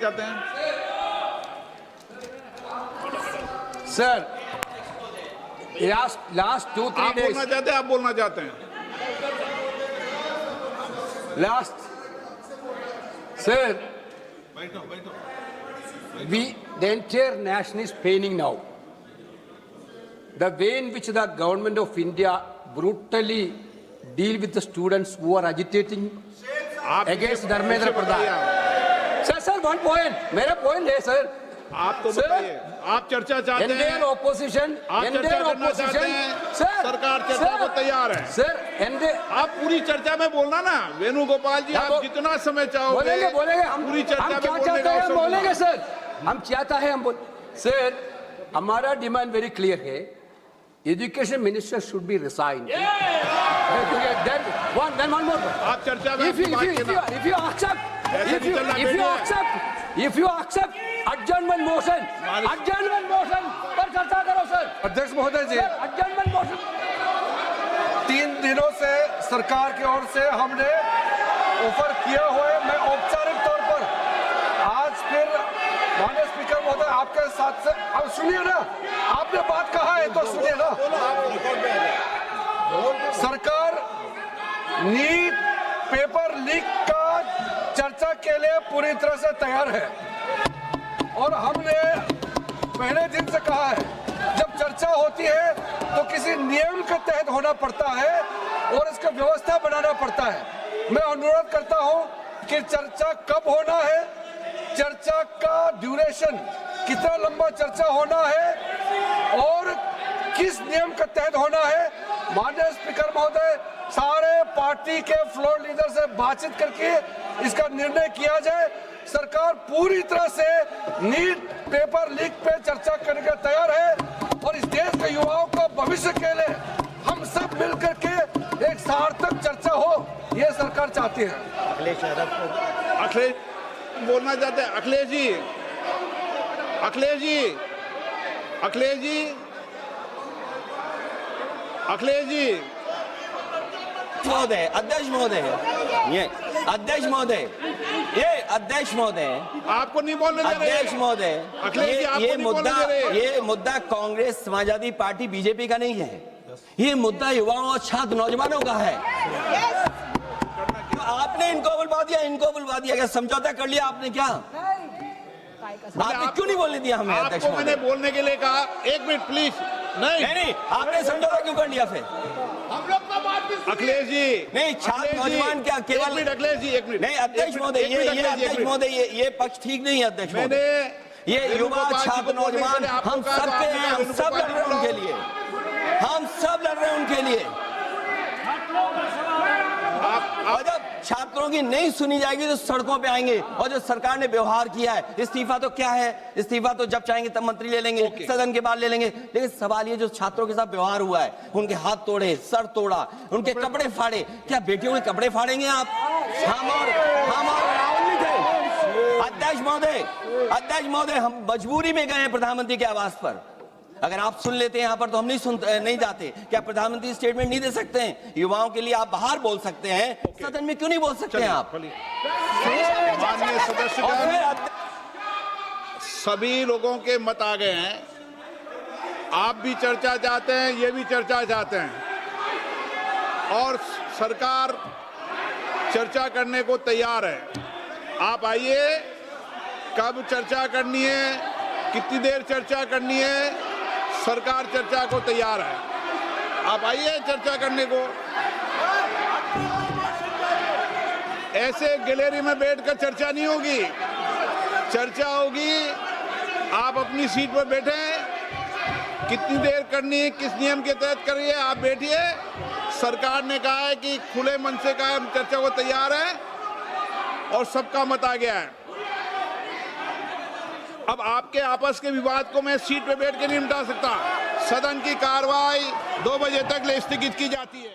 जाते हैं sir, last 2-3 आप days बोलना चाहते हैं, आप बोलना चाहते हैं। last sir, the entire nation is paining now. The way in which the government of India brutally deal with the students who are agitating against Dharmendra Pradhan. Sir, one point. मेरा point है sir. आप तो बताइए, आप चर्चा चाहते हैं, Entire opposition, आप चर्चा करना चाहते हैं, सरकार चर्चा को तैयार है। सर, आप पूरी चर्चा में बोलना ना, वेणुगोपाल जी, आप जितना समय चाहोगे बोलेंगे हम पूरी चर्चा हम में क्या बोलने चाहते का हैं हम अवसर बोलेंगे सर, हम चाहता है हम बोल सर, हमारा डिमांड वेरी क्लियर है, education minister should be resign. then one more, आप चर्चा में if you accept adjournment motion पर चर्चा करो सर। अध्यक्ष महोदय जी, adjournment motion 3 दिनों से सरकार की ओर से हमने ऑफर किया हुआ है। मैं औपचारिक तौर पर आज फिर माननीय स्पीकर महोदय आपके साथ से, अब सुनिए ना, आपने बात कहा है तो सुनिए ना। सरकार नीट पेपर लीक का चर्चा के लिए पूरी तरह से तैयार है और हमने पहले दिन से कहा है, जब चर्चा होती है तो किसी नियम के तहत होना पड़ता है और इसका व्यवस्था बनाना पड़ता है। मैं अनुरोध करता हूं कि चर्चा कब होना है, चर्चा का ड्यूरेशन, कितना लंबा चर्चा होना है और किस नियम के तहत होना है, माननीय स्पीकर महोदय सारे पार्टी के फ्लोर लीडर से बातचीत करके इसका निर्णय किया जाए। सरकार पूरी तरह से नीट पेपर लीक पे चर्चा करने के तैयार है और इस देश के युवाओं का भविष्य के लिए हम सब मिलकर के एक सार्थक चर्चा हो, ये सरकार चाहती है। अखिलेश बोलना चाहते हैं। अखिलेश जी, अखिलेश जी, अखिलेश जी, अखिलेश जी, महोदय, अध्यक्ष महोदय, ये अध्यक्ष महोदय, ये अध्यक्ष महोदय, आपको नहीं बोलने दे रहे। अध्यक्ष महोदय, अखिलेश जी, आपको नहीं बोलने दे रहे। ये मुद्दा कांग्रेस समाजवादी पार्टी बीजेपी का नहीं है, ये मुद्दा युवाओं और छात्र नौजवानों का है। आपने इनको बुलवा दिया, क्या समझौता कर लिया आपने? क्या आपने क्यों नहीं बोलने दिया हमें? अध्यक्ष आपको मैंने बोलने के लिए कहा, 1 मिनट प्लीज। नहीं, आपने समझौता क्यों कर लिया फिर? अखिलेश जी, नहीं, छात्र नौजवान क्या केवल? 1 मिनट अखिलेश जी, 1 मिनट। नहीं अध्यक्ष महोदय, ये अध्यक्ष महोदय, ये पक्ष ठीक नहीं है अध्यक्ष महोदय। ये युवा छात्र नौजवान हम सब के हैं, हम सब लड़ रहे हैं उनके लिए, हम सब लड़ रहे हैं उनके लिए। और जब छात्रों की नहीं सुनी जाएगी तो सड़कों पे आएंगे। और जो सरकार ने व्यवहार किया है, इस्तीफा तो क्या है, इस्तीफा तो जब चाहेंगे तब मंत्री ले लेंगे, सदन के बाद ले लेंगे। लेकिन सवाल ये, जो छात्रों के साथ व्यवहार हुआ है, उनके हाथ तोड़े, सर तोड़ा, उनके कपड़े फाड़े, क्या बेटियों के कपड़े फाड़ेंगे आप? हम और राहुल जी थे। अध्यक्ष महोदय, हम मजबूरी में गए हैं प्रधानमंत्री के आवास पर। अगर आप सुन लेते हैं यहाँ पर तो हम नहीं जाते। क्या प्रधानमंत्री स्टेटमेंट नहीं दे सकते हैं? युवाओं के लिए आप बाहर बोल सकते हैं, सदन में क्यों नहीं बोल सकते हैं आप? माननीय सदस्य, सभी लोगों के मत आ गए हैं। आप भी चर्चा चाहते हैं, ये भी चर्चा चाहते हैं और सरकार चर्चा करने को तैयार है। आप आइए, कब चर्चा करनी है, कितनी देर चर्चा करनी है, सरकार चर्चा को तैयार है। आप आइए चर्चा करने को। ऐसे गैलरी में बैठकर चर्चा नहीं होगी, चर्चा होगी। आप अपनी सीट पर बैठे, कितनी देर करनी है, किस नियम के तहत करिए, आप बैठिए। सरकार ने कहा है कि खुले मन से कहा, हम चर्चा को तैयार है और सबका मत आ गया है। अब आपके आपस के विवाद को मैं सीट पे बैठ के नहीं निपटा सकता। सदन की कार्रवाई 2 बजे तक स्थगित की जाती है।